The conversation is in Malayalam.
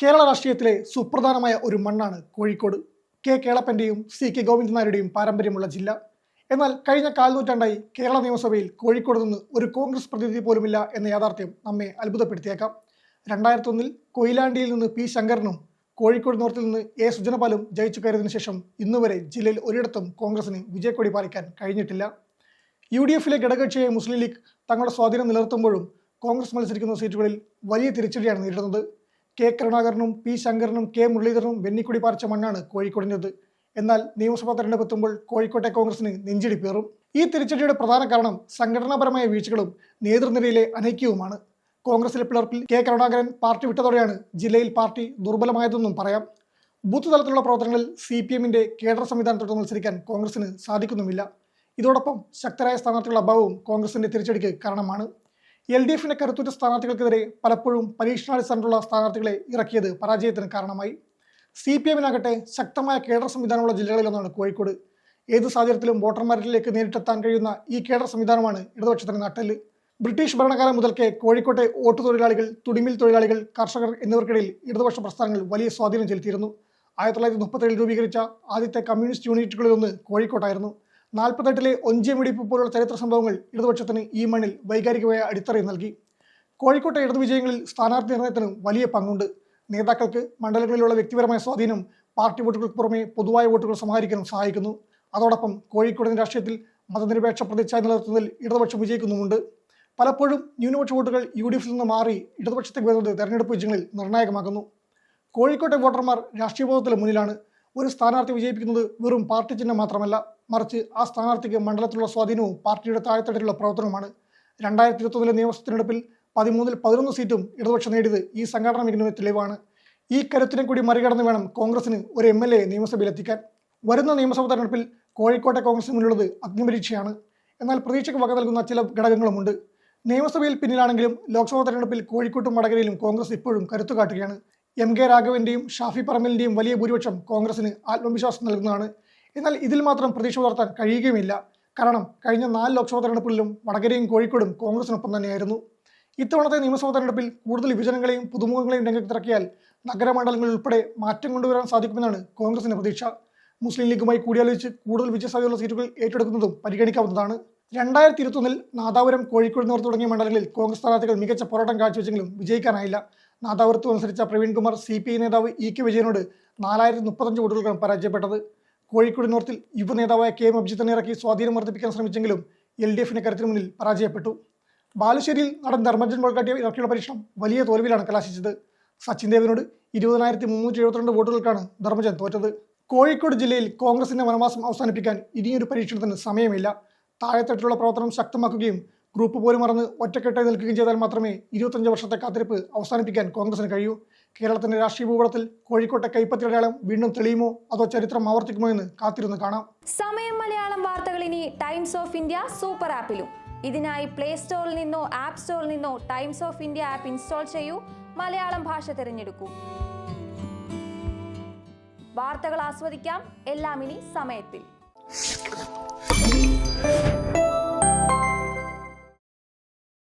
കേരള രാഷ്ട്രീയത്തിലെ സുപ്രധാനമായ ഒരു മണ്ണാണ് കോഴിക്കോട്. കെ കേളപ്പന്റെയും സി കെ ഗോവിന്ദൻ നായരുടെയും പാരമ്പര്യമുള്ള ജില്ല. എന്നാൽ കഴിഞ്ഞ കാൽനൂറ്റാണ്ടായി കേരള നിയമസഭയിൽ കോഴിക്കോട് നിന്ന് ഒരു കോൺഗ്രസ് പ്രതിനിധി പോലുമില്ല എന്ന യാഥാർത്ഥ്യം നമ്മെ അത്ഭുതപ്പെടുത്തിയേക്കാം. 2001 കൊയിലാണ്ടിയിൽ നിന്ന് പി ശങ്കരനും കോഴിക്കോട് നോർത്തിൽ നിന്ന് എ സുജനപാലും ജയിച്ചു കയറിയതിനു ശേഷം ഇന്നുവരെ ജില്ലയിൽ ഒരിടത്തും കോൺഗ്രസിന് വിജയക്കൊടി പാലിക്കാൻ കഴിഞ്ഞിട്ടില്ല. UDF ഘടകകക്ഷിയായ മുസ്ലിം ലീഗ് തങ്ങളുടെ സ്വാധീനം നിലനിർത്തുമ്പോഴും കോൺഗ്രസ് മത്സരിക്കുന്ന സീറ്റുകളിൽ വലിയ തിരിച്ചടിയാണ് നേരിടുന്നത്. കെ കരുണാകരനും പി ശങ്കരനും കെ മുരളീധരനും വെന്നിക്കൊടി പാറിച്ച മണ്ണാണ് കോഴിക്കോടിൻ്റെത്. എന്നാൽ നിയമസഭാ തെരഞ്ഞെടുപ്പ് എത്തുമ്പോൾ കോഴിക്കോട്ടെ കോൺഗ്രസിന് നെഞ്ചിടി പേറും. ഈ തിരിച്ചടിയുടെ പ്രധാന കാരണം സംഘടനാപരമായ വീഴ്ചകളും നേതൃനിരയിലെ അനൈക്യവുമാണ്. കോൺഗ്രസിലെ പിളർപ്പിൽ കെ കരുണാകരൻ പാർട്ടി വിട്ടതോടെയാണ് ജില്ലയിൽ പാർട്ടി ദുർബലമായതെന്നും പറയാം. ബൂത്ത് തലത്തിലുള്ള പ്രവർത്തനങ്ങളിൽ CPM-ന്റെ കേഡർ സംവിധാനത്തോട് മത്സരിക്കാൻ കോൺഗ്രസിന് സാധിക്കുന്നുമില്ല. ഇതോടൊപ്പം ശക്തരായ സ്ഥാനാർത്ഥികളുടെ അഭാവവും കോൺഗ്രസിന്റെ തിരിച്ചടിക്ക് കാരണമാണ്. LDF-ന്റെ കരുത്തുറ്റ സ്ഥാനാർത്ഥികൾക്കെതിരെ പലപ്പോഴും പരീക്ഷണാടിസ്ഥാനത്തുള്ള സ്ഥാനാർത്ഥികളെ ഇറക്കിയത് പരാജയത്തിന് കാരണമായി. CPM-നാകട്ടെ ശക്തമായ കേഡർ സംവിധാനമുള്ള ജില്ലകളിലൊന്നാണ് കോഴിക്കോട്. ഏത് സാഹചര്യത്തിലും വോട്ടർമാരിലേക്ക് നേരിട്ടെത്താൻ കഴിയുന്ന ഈ കേഡർ സംവിധാനമാണ് ഇടതുപക്ഷത്തിന് നട്ടെല്ല്. ബ്രിട്ടീഷ് ഭരണകാലം മുതൽക്കേ കോഴിക്കോട്ടെ ഓട്ടു തൊഴിലാളികൾ, തുടിമിൽ തൊഴിലാളികൾ, കർഷകർ എന്നിവർക്കിടയിൽ ഇടതുപക്ഷ പ്രസ്ഥാനങ്ങൾ വലിയ സ്വാധീനം ചെലുത്തിയിരുന്നു. 1937 രൂപീകരിച്ച ആദ്യത്തെ കമ്മ്യൂണിസ്റ്റ് യൂണിറ്റുകളിലൊന്ന് കോഴിക്കോട്ടായിരുന്നു. 48-ലെ ഒഞ്ചിയം വെടിപ്പ് പോലുള്ള ചരിത്ര സംഭവങ്ങൾ ഇടതുപക്ഷത്തിന് ഈ മണ്ണിൽ വൈകാരികമായ അടിത്തറയും നൽകി. കോഴിക്കോട്ടെ ഇടതു വിജയങ്ങളിൽ സ്ഥാനാർത്ഥി നിർണയത്തിന് വലിയ പങ്കുണ്ട്. നേതാക്കൾക്ക് മണ്ഡലങ്ങളിലുള്ള വ്യക്തിപരമായ സ്വാധീനം പാർട്ടി വോട്ടുകൾക്ക് പുറമെ പൊതുവായ വോട്ടുകൾ സമാഹരിക്കാനും സഹായിക്കുന്നു. അതോടൊപ്പം കോഴിക്കോടിന്റെ രാഷ്ട്രീയത്തിൽ മതനിരപേക്ഷ പ്രതിച്ഛായ നിലനിർത്തുന്നതിൽ ഇടതുപക്ഷം വിജയിക്കുന്നുമുണ്ട്. പലപ്പോഴും ന്യൂനപക്ഷ വോട്ടുകൾ UDF-ൽ നിന്ന് മാറി ഇടതുപക്ഷത്തേക്ക് വരുന്നത് തെരഞ്ഞെടുപ്പ് വിജയങ്ങളിൽ നിർണായകമാകുന്നു. കോഴിക്കോട്ടെ വോട്ടർമാർ രാഷ്ട്രീയബോധത്തിൽ മുന്നിലാണ്. ഒരു സ്ഥാനാർത്ഥി വിജയിപ്പിക്കുന്നത് വെറും പാർട്ടി ചിഹ്നം മാത്രമല്ല, മറിച്ച് ആ സ്ഥാനാർത്ഥിക്ക് മണ്ഡലത്തിലുള്ള സ്വാധീനവും പാർട്ടിയുടെ താഴെത്തട്ടിലുള്ള പ്രവർത്തനവുമാണ്. 2021 നിയമസഭാ തെരഞ്ഞെടുപ്പിൽ 13-ൽ 11 സീറ്റും ഇടതുപക്ഷം നേടിയത് ഈ സംഘടനാ മികവിന് തെളിവാണ്. ഈ കരുത്തിനെ കൂടി മറികടന്ന് വേണം കോൺഗ്രസിന് ഒരു MLA നിയമസഭയിലെത്തിക്കാൻ. വരുന്ന നിയമസഭാ തെരഞ്ഞെടുപ്പിൽ കോഴിക്കോട്ടെ കോൺഗ്രസിന് മുന്നിലുള്ളത് അഗ്നിപരീക്ഷയാണ്. എന്നാൽ പ്രതീക്ഷയ്ക്ക് വക നൽകുന്ന ചില ഘടകങ്ങളുമുണ്ട്. നിയമസഭയിൽ പിന്നിലാണെങ്കിലും ലോക്സഭാ തെരഞ്ഞെടുപ്പിൽ കോഴിക്കോട്ടും വടകരയിലും കോൺഗ്രസ് ഇപ്പോഴും കരുത്തു കാട്ടുകയാണ്. MK രാഘവന്റെയും ഷാഫി പറമ്പലിന്റെയും വലിയ ഭൂരിപക്ഷം കോൺഗ്രസിന് ആത്മവിശ്വാസം നൽകുന്നതാണ്. എന്നാൽ ഇതിൽ മാത്രം പ്രതീക്ഷ പുലർത്താൻ കഴിയുകയുമില്ല. കാരണം കഴിഞ്ഞ 4 ലോക്സഭാ തെരഞ്ഞെടുപ്പിലും വടകരയും കോഴിക്കോടും കോൺഗ്രസിനൊപ്പം തന്നെയായിരുന്നു. ഇത്തവണത്തെ നിയമസഭാ തെരഞ്ഞെടുപ്പിൽ കൂടുതൽ വിഭജനങ്ങളെയും പുതുമുഖങ്ങളെയും രംഗത്തിറക്കിയാൽ നഗരമണ്ഡലങ്ങളിൽ ഉൾപ്പെടെ മാറ്റം കൊണ്ടുവരാൻ സാധിക്കുമെന്നാണ് കോൺഗ്രസിന്റെ പ്രതീക്ഷ. മുസ്ലിം ലീഗുമായി കൂടിയാലോചിച്ച് കൂടുതൽ വിജയസാധ്യതയുള്ള സീറ്റുകൾ ഏറ്റെടുക്കുന്നതും പരിഗണിക്കാവുന്നതാണ്. 2021 നാദാപുരം, കോഴിക്കോട് നോർത്ത് തുടങ്ങിയ മണ്ഡലങ്ങളിൽ കോൺഗ്രസ് സ്ഥാനാർത്ഥികൾ മികച്ച പോരാട്ടം കാഴ്ചവെച്ചെങ്കിലും വിജയിക്കാനായില്ല. നാദാപുരത്ത് മത്സരിച്ച പ്രവീൺ കുമാർ CPI നേതാവ് EK വിജയനോട് 4035 വോട്ടുകൾക്കാണ് പരാജയപ്പെട്ടത്. കോഴിക്കോട് നോർത്തിൽ യുവ നേതാവായ KM അഭിജിത്തിനെ ഇറക്കി സ്വാധീനം വർദ്ധിപ്പിക്കാൻ ശ്രമിച്ചെങ്കിലും LDF-ന്റെ കരുത്തിന് മുന്നിൽ പരാജയപ്പെട്ടു. ബാലുശ്ശേരിയിൽ നടൻ ധർമ്മജൻ ബോൾഗാട്ടിയെ ഇറക്കിയുള്ള പരീക്ഷണം വലിയ തോൽവിയിലാണ് കലാശിച്ചത്. സച്ചിൻ ദേവിനോട് 20,372 വോട്ടുകൾക്കാണ് ധർമ്മജൻ തോറ്റത്. കോഴിക്കോട് ജില്ലയിൽ കോൺഗ്രസിന്റെ വനവാസം അവസാനിപ്പിക്കാൻ ഇനിയൊരു പരീക്ഷണത്തിന് സമയമില്ല. താഴെത്തട്ടിലുള്ള പ്രവർത്തനം ശക്തമാക്കുകയും ഗ്രൂപ്പ് പോലും മറന്ന് ഒറ്റക്കെട്ടായി നിൽക്കുകയും ചെയ്താൽ മാത്രമേ 25 വർഷത്തെ കാത്തിരിപ്പ് അവസാനിപ്പിക്കാൻ കോൺഗ്രസിന് കഴിയൂ. കേരളത്തിന്റെ രാഷ്ട്രീയ ഭൂപടത്തിൽ കോഴിക്കോട്ടെ കൈപ്പത്തി അടയാളം വീണ്ടും തെളിയുമോ അതോ ചരിത്രം ആവർത്തിക്കുമോ എന്ന് കാത്തിരുന്ന് കാണാം. സമയം മലയാളം വാർത്തകൾ ഇനി ടൈംസ് ഓഫ് ഇന്ത്യ സൂപ്പർ ആപ്പിലും. ഇതിനായി പ്ലേ സ്റ്റോറിൽ നിന്നോ ആപ്പ് സ്റ്റോറിൽ നിന്നോ times of India app install ചെയ്യൂ. മലയാളം ഭാഷ തിരഞ്ഞെടുക്കൂ. വാർത്തകൾ ആസ്വദിക്കാം. എല്ലാം ഇനി സമയത്തിൽ.